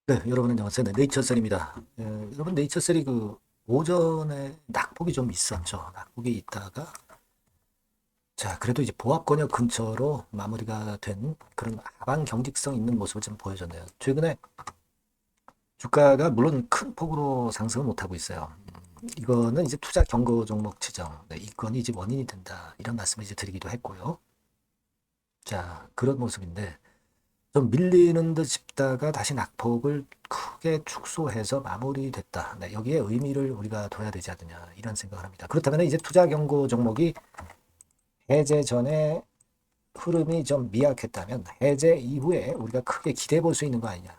네, 여러분 안녕하세요. 네, 네이처셀입니다. 여러분 네이처셀이 오전에 낙폭이 좀 있었죠. 낙폭이 있다가 자 그래도 이제 보합 권역 근처로 마무리가 된 그런 하방 경직성 있는 모습을 좀 보여줬네요. 최근에 주가가 물론 큰 폭으로 상승을 못하고 있어요. 이거는 이제 투자 경고 종목 지정, 네, 이 건이 이제 원인이 된다 이런 말씀을 이제 드리기도 했고요. 자 그런 모습인데 좀 밀리는 듯 싶다가 다시 낙폭을 크게 축소해서 마무리됐다. 네, 여기에 의미를 우리가 둬야 되지 않느냐 이런 생각을 합니다. 그렇다면 이제 투자 경고 종목이 해제 전에 흐름이 좀 미약했다면 해제 이후에 우리가 크게 기대해 볼 수 있는 거 아니냐.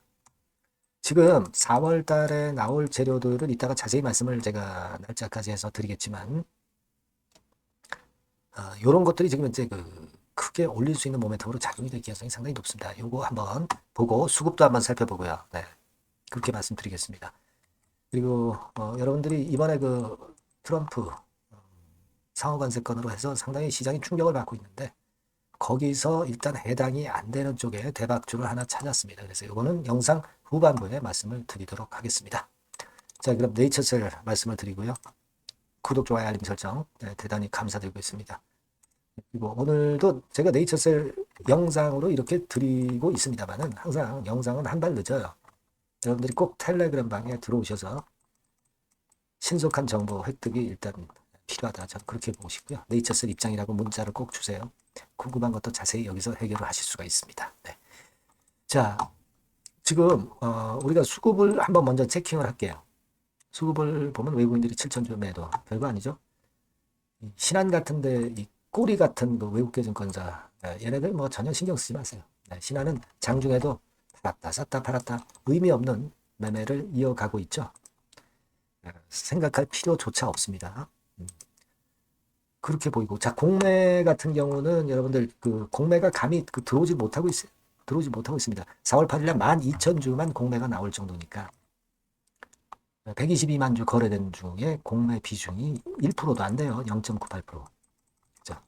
지금 4월 달에 나올 재료들은 이따가 자세히 말씀을 제가 날짜까지 해서 드리겠지만 이런 것들이 지금 이제 크게 올릴 수 있는 모멘텀으로 작용이 될 가능성이 상당히 높습니다. 요거 한번 보고 수급도 한번 살펴보고요. 네, 그렇게 말씀드리겠습니다. 그리고 여러분들이 이번에 트럼프 상호관세 건으로 해서 상당히 시장이 충격을 받고 있는데 거기서 일단 해당이 안 되는 쪽에 대박줄을 하나 찾았습니다. 그래서 이거는 영상 후반부에 말씀을 드리도록 하겠습니다. 자, 그럼 네이처셀 말씀을 드리고요. 구독, 좋아요, 알림 설정 대단히 감사드리고 있습니다. 그리고 오늘도 제가 네이처셀 영상으로 이렇게 드리고 있습니다만은 항상 영상은 한 발 늦어요. 여러분들이 꼭 텔레그램 방에 들어오셔서 신속한 정보 획득이 일단 필요하다. 저는 그렇게 보고 싶고요. 네이처셀 입장이라고 문자를 꼭 주세요. 궁금한 것도 자세히 여기서 해결을 하실 수가 있습니다. 네. 자, 지금 우리가 수급을 한번 먼저 체킹을 할게요. 수급을 보면 외국인들이 7천주 매도 별거 아니죠. 신한 같은데 이 꼬리 같은 외국계 증권사 얘네들 뭐 전혀 신경 쓰지 마세요. 신한은 장중에도 팔았다 샀다 팔았다 의미 없는 매매를 이어가고 있죠. 생각할 필요조차 없습니다. 그렇게 보이고 자 공매 같은 경우는 여러분들 공매가 감히 들어오지 못하고 있어요. 들어오지 못하고 있습니다. 4월 8일날 12,000주만 공매가 나올 정도니까 122만 주 거래된 중에 공매 비중이 1%도 안 돼요. 0.98%. 자,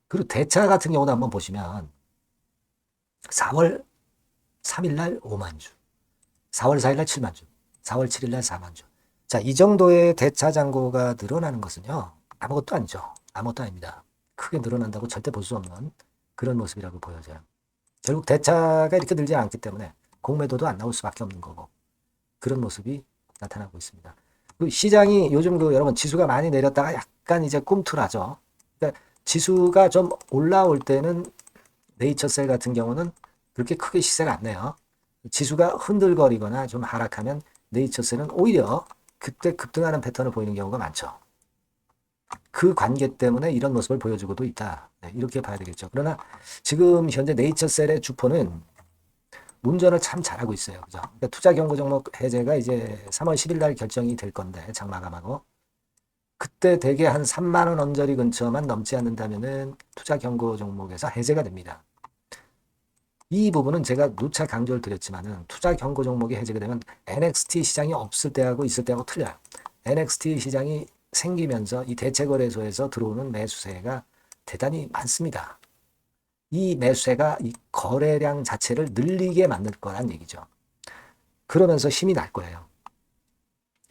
그리고 대차 같은 경우도 한번 보시면 4월 3일날 5만 주, 4월 4일날 7만 주, 4월 7일날 4만 주. 자, 이 정도의 대차 잔고가 늘어나는 것은요. 아무것도 아니죠. 아무것도 아닙니다. 크게 늘어난다고 절대 볼 수 없는 그런 모습이라고 보여져요. 결국 대차가 이렇게 늘지 않기 때문에 공매도도 안 나올 수밖에 없는 거고 그런 모습이 나타나고 있습니다. 시장이 요즘 여러분 지수가 많이 내렸다가 약간 이제 꿈틀하죠. 그러니까 지수가 좀 올라올 때는 네이처셀 같은 경우는 그렇게 크게 시세가 안 내요. 지수가 흔들거리거나 좀 하락하면 네이처셀은 오히려 그때 급등하는 패턴을 보이는 경우가 많죠. 그 관계 때문에 이런 모습을 보여주고도 있다. 네, 이렇게 봐야 되겠죠. 그러나 지금 현재 네이처셀의 주포는 운전을 참 잘하고 있어요. 그죠? 그러니까 투자 경고 종목 해제가 이제 3월 10일 날 결정이 될 건데 장마감하고 그때 대개 한 3만 원 언저리 근처만 넘지 않는다면은 투자 경고 종목에서 해제가 됩니다. 이 부분은 제가 누차 강조를 드렸지만은 투자 경고 종목이 해제가 되면 NXT 시장이 없을 때하고 있을 때하고 틀려요. NXT 시장이 생기면서 이 대체거래소에서 들어오는 매수세가 대단히 많습니다. 이 매수세가 이 거래량 자체를 늘리게 만들 거란 얘기죠. 그러면서 힘이 날 거예요.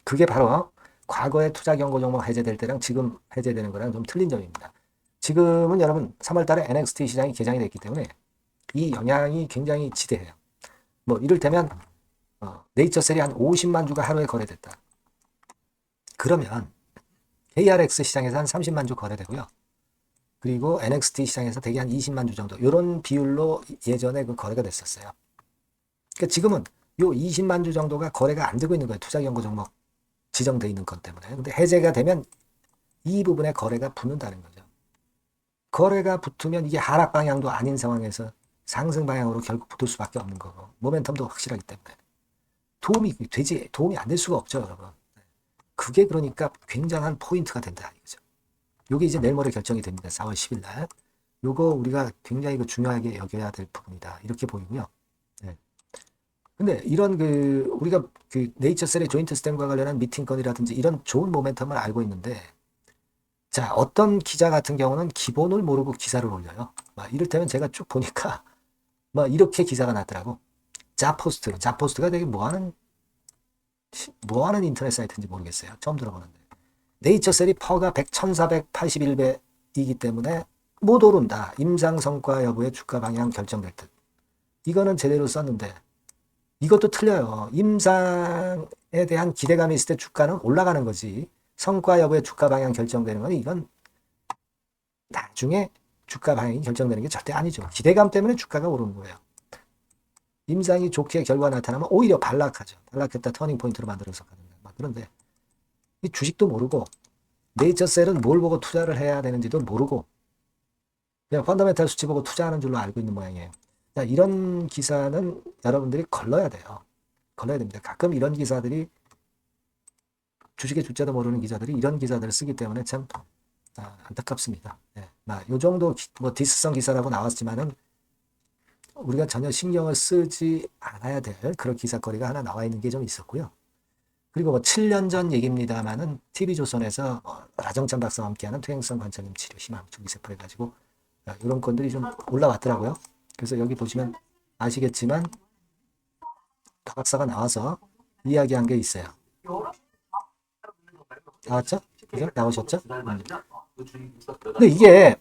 그게 바로 과거에 투자 경고 종목 해제될 때랑 지금 해제되는 거랑 좀 틀린 점입니다. 지금은 여러분 3월 달에 NXT 시장이 개장이 됐기 때문에 이 영향이 굉장히 지대해요. 뭐 이를테면 네이처셀이 한 50만 주가 하루에 거래됐다. 그러면 KRX 시장에서 한 30만 주 거래되고요. 그리고 NXT 시장에서 대개 한 20만 주 정도 이런 비율로 예전에 거래가 됐었어요. 그러니까 지금은 요 20만 주 정도가 거래가 안 되고 있는 거예요. 투자 경고 종목 지정돼 있는 것 때문에. 근데 해제가 되면 이 부분에 거래가 붙는다는 거죠. 거래가 붙으면 이게 하락 방향도 아닌 상황에서 상승 방향으로 결국 붙을 수밖에 없는 거고 모멘텀도 확실하기 때문에 도움이 안 될 수가 없죠, 여러분. 그게 그러니까 굉장한 포인트가 된다 이거죠. 요게 이제 내일 모레 결정이 됩니다. 4월 10일 날. 요거 우리가 굉장히 중요하게 여겨야 될 부분이다. 이렇게 보이고요. 네. 근데 이런 우리가 네이처셀의 조인트 스tem과 관련한 미팅 건이라든지 이런 좋은 모멘텀을 알고 있는데 자, 어떤 기자 같은 경우는 기본을 모르고 기사를 올려요. 막 이를테면 제가 쭉 보니까 막 이렇게 기사가 났더라고. 자포스트가 되게 뭐하는 인터넷 사이트인지 모르겠어요. 처음 들어보는데. 네이처셀이 퍼가 1481배이기 때문에 못 오른다. 임상성과 여부의 주가 방향 결정될 듯. 이거는 제대로 썼는데 이것도 틀려요. 임상에 대한 기대감이 있을 때 주가는 올라가는 거지. 성과 여부의 주가 방향 결정되는 건 이건 나중에 주가 방향이 결정되는 게 절대 아니죠. 기대감 때문에 주가가 오르는 거예요. 임상이 좋게 결과 나타나면 오히려 반락하죠. 반락했다 터닝 포인트로 만들어서 가는 거예요. 그런데 이 주식도 모르고 네이처셀은 뭘 보고 투자를 해야 되는지도 모르고 그냥 펀더멘탈 수치 보고 투자하는 줄로 알고 있는 모양이에요. 자, 이런 기사는 여러분들이 걸러야 돼요. 걸러야 됩니다. 가끔 이런 기사들이 주식의 주자도 모르는 기자들이 이런 기사들을 쓰기 때문에 참 안타깝습니다. 네. 요 정도 뭐 디스성 기사라고 나왔지만은 우리가 전혀 신경을 쓰지 않아야 될 그런 기사거리가 하나 나와 있는 게 좀 있었고요. 그리고 뭐 7년 전 얘기입니다만은 TV조선에서 라정찬 박사와 함께하는 퇴행성 관절염 치료 희망 줄기세포 해가지고 이런 건들이 좀 올라왔더라고요. 그래서 여기 보시면 아시겠지만 박 박사가 나와서 이야기한 게 있어요. 나왔죠? 그죠? 나오셨죠? 근데 이게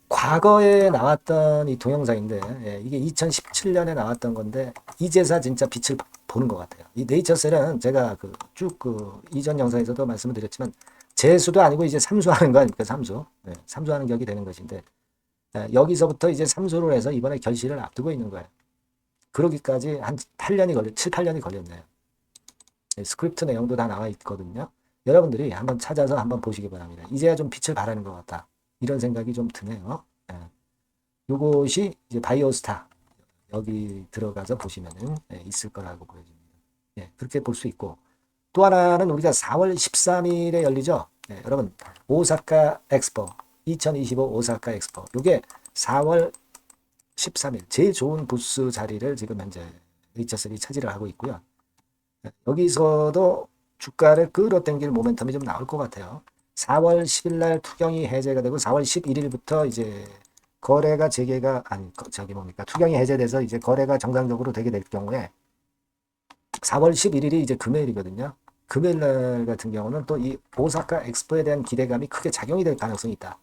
과거에 나왔던 이 동영상인데 이게 2017년에 나왔던 건데 이제서 진짜 빛을 보는 것 같아요. 이 네이처셀은 제가 쭉 이전 영상에서도 말씀을 드렸지만 재수도 아니고 이제 삼수하는 거 아닙니까? 삼수. 삼수하는 격이 되는 것인데 여기서부터 이제 삼수를 해서 이번에 결실을 앞두고 있는 거예요. 그러기까지 한 7, 8년이 걸렸네요. 스크립트 내용도 다 나와 있거든요. 여러분들이 한번 찾아서 한번 보시기 바랍니다. 이제야 좀 빛을 발하는 것 같다. 이런 생각이 좀 드네요. 요것이 이제 바이오스타 여기 들어가서 보시면은 있을 거라고 보여집니다. 그렇게 볼 수 있고 또 하나는 우리가 4월 13일에 열리죠. 여러분 오사카 엑스포 2025 오사카 엑스포 요게 4월 13일 제일 좋은 부스 자리를 지금 현재 네이처셀이 차지를 하고 있고요. 여기서도 주가를 끌어당길 모멘텀이 좀 나올 것 같아요. 4월 10일 날 투경이 해제가 되고 4월 11일부터 이제 거래가 재개가 투경이 해제돼서 이제 거래가 정상적으로 되게 될 경우에 4월 11일이 이제 금요일이거든요. 금요일 날 같은 경우는 또 이 오사카 엑스포에 대한 기대감이 크게 작용이 될 가능성이 있다.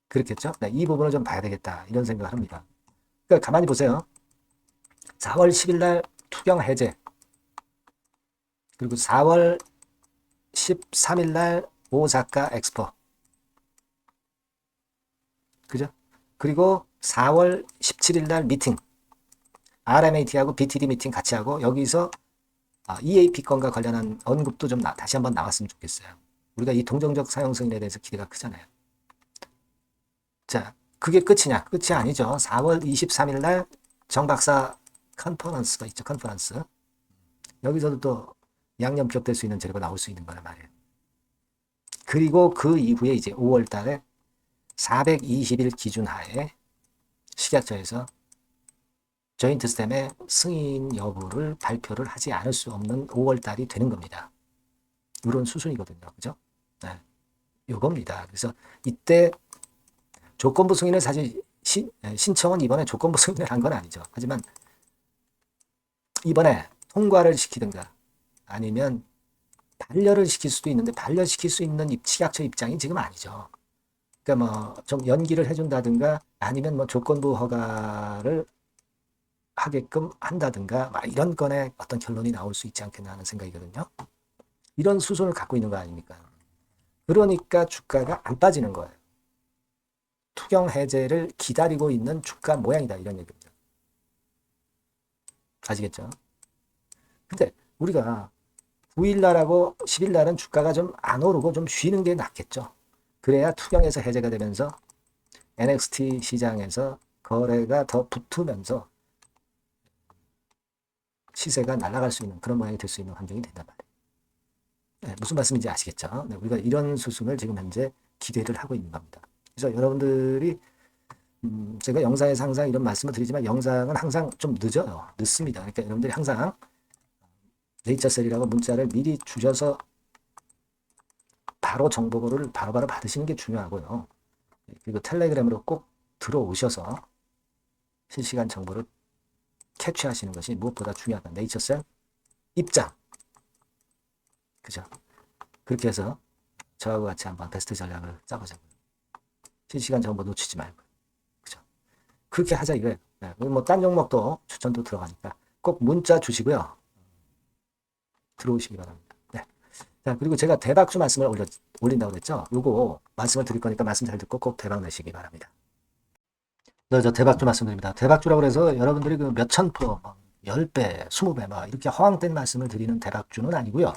그렇겠죠? 네, 이 부분을 좀 봐야 되겠다. 이런 생각을 합니다. 그러니까 가만히 보세요. 4월 10일 날 투경 해제. 그리고 4월 13일 날 오사카 엑스포. 그죠? 그리고 4월 17일 날 미팅. RMAT하고 BTD 미팅 같이 하고 여기서 EAP건과 관련한 언급도 좀 다시 한번 나왔으면 좋겠어요. 우리가 이 동정적 사용 승인에 대해서 기대가 크잖아요. 자, 그게 끝이냐? 끝이 아니죠. 4월 23일 날 정박사 컨퍼런스가 있죠. 컨퍼런스. 여기서도 또 양념 겹될 수 있는 재료가 나올 수 있는 거란 말이에요. 그리고 그 이후에 이제 5월 달에 420일 기준 하에 식약처에서 조인트 스템의 승인 여부를 발표를 하지 않을 수 없는 5월 달이 되는 겁니다. 이런 수순이거든요. 그죠? 네. 요겁니다. 그래서 이때 조건부 승인을 사실 신청은 이번에 조건부 승인을 한 건 아니죠. 하지만 이번에 통과를 시키든가 아니면 반려를 시킬 수도 있는데 반려시킬 수 있는 식약처 입장이 지금 아니죠. 그러니까 뭐 좀 연기를 해준다든가 아니면 뭐 조건부 허가를 하게끔 한다든가 막 이런 건에 어떤 결론이 나올 수 있지 않겠나 하는 생각이거든요. 이런 수순을 갖고 있는 거 아닙니까? 그러니까 주가가 안 빠지는 거예요. 투경 해제를 기다리고 있는 주가 모양이다 이런 얘기입니다. 아시겠죠? 근데 우리가 9일날하고 10일날은 주가가 좀 안 오르고 좀 쉬는 게 낫겠죠. 그래야 투경에서 해제가 되면서 NXT 시장에서 거래가 더 붙으면서 시세가 날아갈 수 있는 그런 모양이 될 수 있는 환경이 된단 말이에요. 네, 무슨 말씀인지 아시겠죠? 네, 우리가 이런 수순을 지금 현재 기대를 하고 있는 겁니다. 그래서 여러분들이 제가 영상에서 항상 이런 말씀을 드리지만 영상은 항상 좀 늦어요. 늦습니다. 그러니까 여러분들이 항상 네이처셀이라고 문자를 미리 주셔서 바로 정보를 바로바로 받으시는 게 중요하고요. 그리고 텔레그램으로 꼭 들어오셔서 실시간 정보를 캐치하시는 것이 무엇보다 중요하다. 네이처셀 입장. 그죠? 그렇게 해서 저하고 같이 한번 베스트 전략을 짜보자고요. 실시간 정보 놓치지 말고. 그죠? 그렇게 하자 이거예요. 네, 딴 종목도 추천도 들어가니까 꼭 문자 주시고요. 들어오시기 바랍니다. 네. 자, 그리고 제가 대박주 말씀을 올린다고 그랬죠? 요거 말씀을 드릴 거니까 말씀 잘 듣고 꼭 대박 내시기 바랍니다. 저 대박주 말씀드립니다. 대박주라고 해서 여러분들이 그 몇천 프로, 10배, 20배, 막 이렇게 허황된 말씀을 드리는 대박주는 아니고요.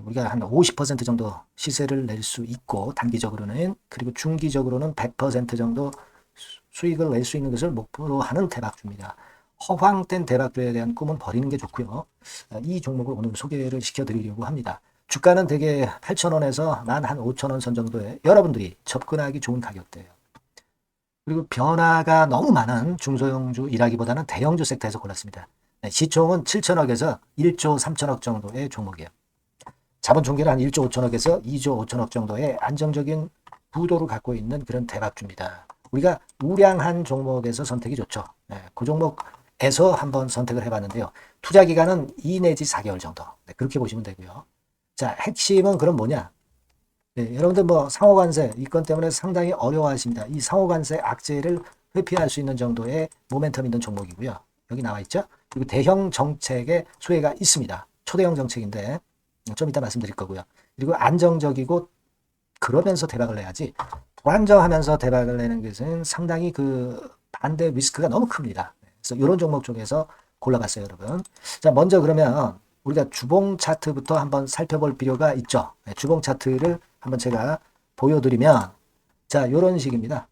우리가 한 50% 정도 시세를 낼 수 있고, 단기적으로는, 그리고 중기적으로는 100% 정도 수익을 낼 수 있는 것을 목표로 하는 대박주입니다. 허황된 대박주에 대한 꿈은 버리는 게 좋고요. 이 종목을 오늘 소개를 시켜드리려고 합니다. 주가는 대개 8,000원에서 한 5,000원 선 정도에 여러분들이 접근하기 좋은 가격대예요. 그리고 변화가 너무 많은 중소형주 일하기보다는 대형주 섹터에서 골랐습니다. 시총은 7천억에서 1조 3천억 정도의 종목이에요. 자본 총계는 한 1조 5천억에서 2조 5천억 정도의 안정적인 부도를 갖고 있는 그런 대박주입니다. 우리가 우량한 종목에서 선택이 좋죠. 그 종목에서 한번 선택을 해봤는데요. 투자 기간은 2 내지 4개월 정도. 그렇게 보시면 되고요. 자, 핵심은 그럼 뭐냐? 여러분들 상호관세 이 건 때문에 상당히 어려워하십니다. 이 상호관세 악재를 회피할 수 있는 정도의 모멘텀 있는 종목이고요. 여기 나와 있죠. 그리고 대형 정책의 수혜가 있습니다. 초대형 정책인데 좀 이따 말씀드릴 거고요. 그리고 안정적이고 그러면서 대박을 내야지 불안정하면서 대박을 내는 것은 상당히 그 반대 리스크가 너무 큽니다. 그래서 이런 종목 중에서 골라봤어요, 여러분. 자, 먼저 그러면 우리가 주봉 차트부터 한번 살펴볼 필요가 있죠. 주봉 차트를 한번 제가 보여드리면 자, 이런 식입니다.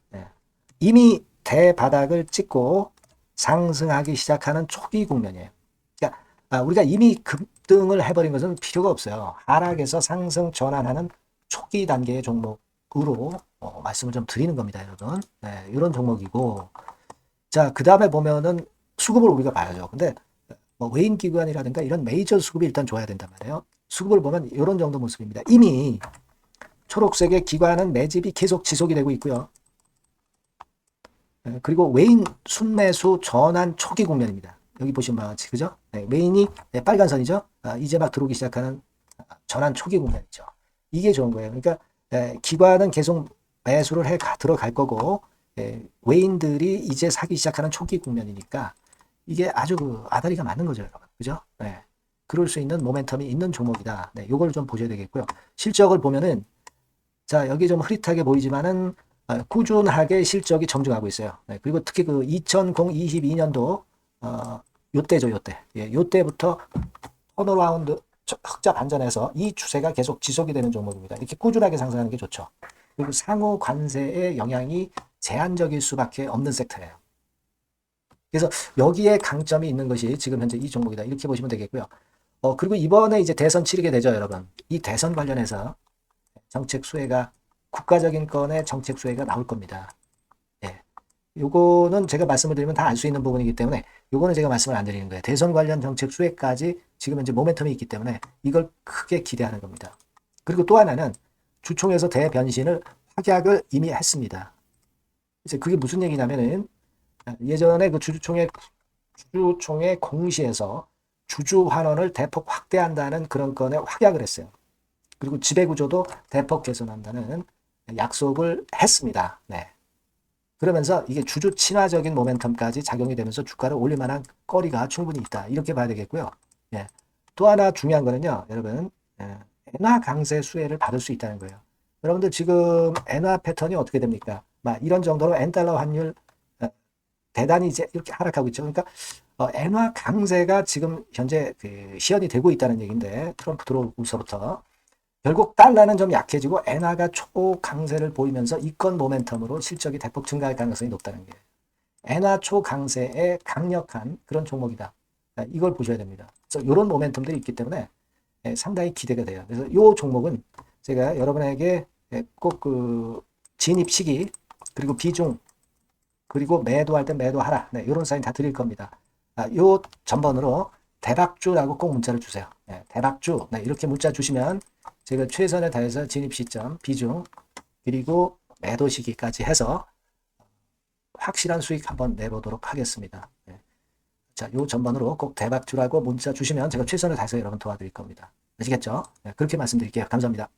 이미 대바닥을 찍고 상승하기 시작하는 초기 국면이에요. 그러니까 우리가 이미 급등을 해버린 것은 필요가 없어요. 하락에서 상승 전환하는 초기 단계의 종목으로 말씀을 좀 드리는 겁니다, 여러분. 이런 종목이고, 자, 그 다음에 보면은 수급을 우리가 봐야죠. 근데 외인 기관이라든가 이런 메이저 수급이 일단 좋아야 된단 말이에요. 수급을 보면 이런 정도 모습입니다. 이미 초록색의 기관은 매집이 계속 지속이 되고 있고요. 그리고 외인 순매수 전환 초기 국면입니다. 여기 보시면 바와 같이, 그죠? 외인이 빨간 선이죠. 이제 막 들어오기 시작하는 전환 초기 국면이죠. 이게 좋은 거예요. 그러니까 기관은 계속 매수를 해 들어갈 거고 외인들이 이제 사기 시작하는 초기 국면이니까 이게 아주 아다리가 맞는 거죠, 여러분. 그죠? 그럴 수 있는 모멘텀이 있는 종목이다. 요걸 좀 보셔야 되겠고요. 실적을 보면은 자, 여기 좀 흐릿하게 보이지만은 꾸준하게 실적이 정중하고 있어요. 그리고 특히 그 2022년도 요때죠, 요때. 요때부터 턴어라운드 흑자 반전해서 이 추세가 계속 지속이 되는 종목입니다. 이렇게 꾸준하게 상승하는 게 좋죠. 그리고 상호 관세의 영향이 제한적일 수밖에 없는 섹터예요. 그래서 여기에 강점이 있는 것이 지금 현재 이 종목이다. 이렇게 보시면 되겠고요. 그리고 이번에 이제 대선 치르게 되죠, 여러분. 이 대선 관련해서 정책 수혜가 국가적인 건의 정책 수혜가 나올 겁니다. 요거는 제가 말씀을 드리면 다 알 수 있는 부분이기 때문에 요거는 제가 말씀을 안 드리는 거예요. 대선 관련 정책 수혜까지 지금 현재 모멘텀이 있기 때문에 이걸 크게 기대하는 겁니다. 그리고 또 하나는 주총에서 대변신을 확약을 이미 했습니다. 이제 그게 무슨 얘기냐면은 예전에 그 주주총회 공시에서 주주 환원을 대폭 확대한다는 그런 건에 확약을 했어요. 그리고 지배구조도 대폭 개선한다는 약속을 했습니다. 그러면서 이게 주주 친화적인 모멘텀까지 작용이 되면서 주가를 올릴 만한 거리가 충분히 있다. 이렇게 봐야 되겠고요. 또 하나 중요한 거는요, 여러분, 엔화 강세 수혜를 받을 수 있다는 거예요. 여러분들 지금 엔화 패턴이 어떻게 됩니까? 이런 정도로 엔달러 환율 대단히 이제 이렇게 하락하고 있죠. 그러니까 엔화 강세가 지금 현재 시연이 되고 있다는 얘기인데 트럼프 들어오고서부터 결국 달러는 좀 약해지고 엔화가 초강세를 보이면서 이권 모멘텀으로 실적이 대폭 증가할 가능성이 높다는 게 엔화 초강세의 강력한 그런 종목이다. 이걸 보셔야 됩니다. 그래서 이런 모멘텀들이 있기 때문에 상당히 기대가 돼요. 그래서 이 종목은 제가 여러분에게 꼭 그 진입 시기 그리고 비중 그리고 매도할 때 매도하라. 이런 사인 다 드릴 겁니다. 요 전번으로 대박주라고 꼭 문자를 주세요. 대박주. 이렇게 문자 주시면 제가 최선을 다해서 진입 시점, 비중, 그리고 매도 시기까지 해서 확실한 수익 한번 내보도록 하겠습니다. 자, 요 전번으로 꼭 대박 주라고 문자 주시면 제가 최선을 다해서 여러분 도와드릴 겁니다. 아시겠죠? 네, 그렇게 말씀드릴게요. 감사합니다.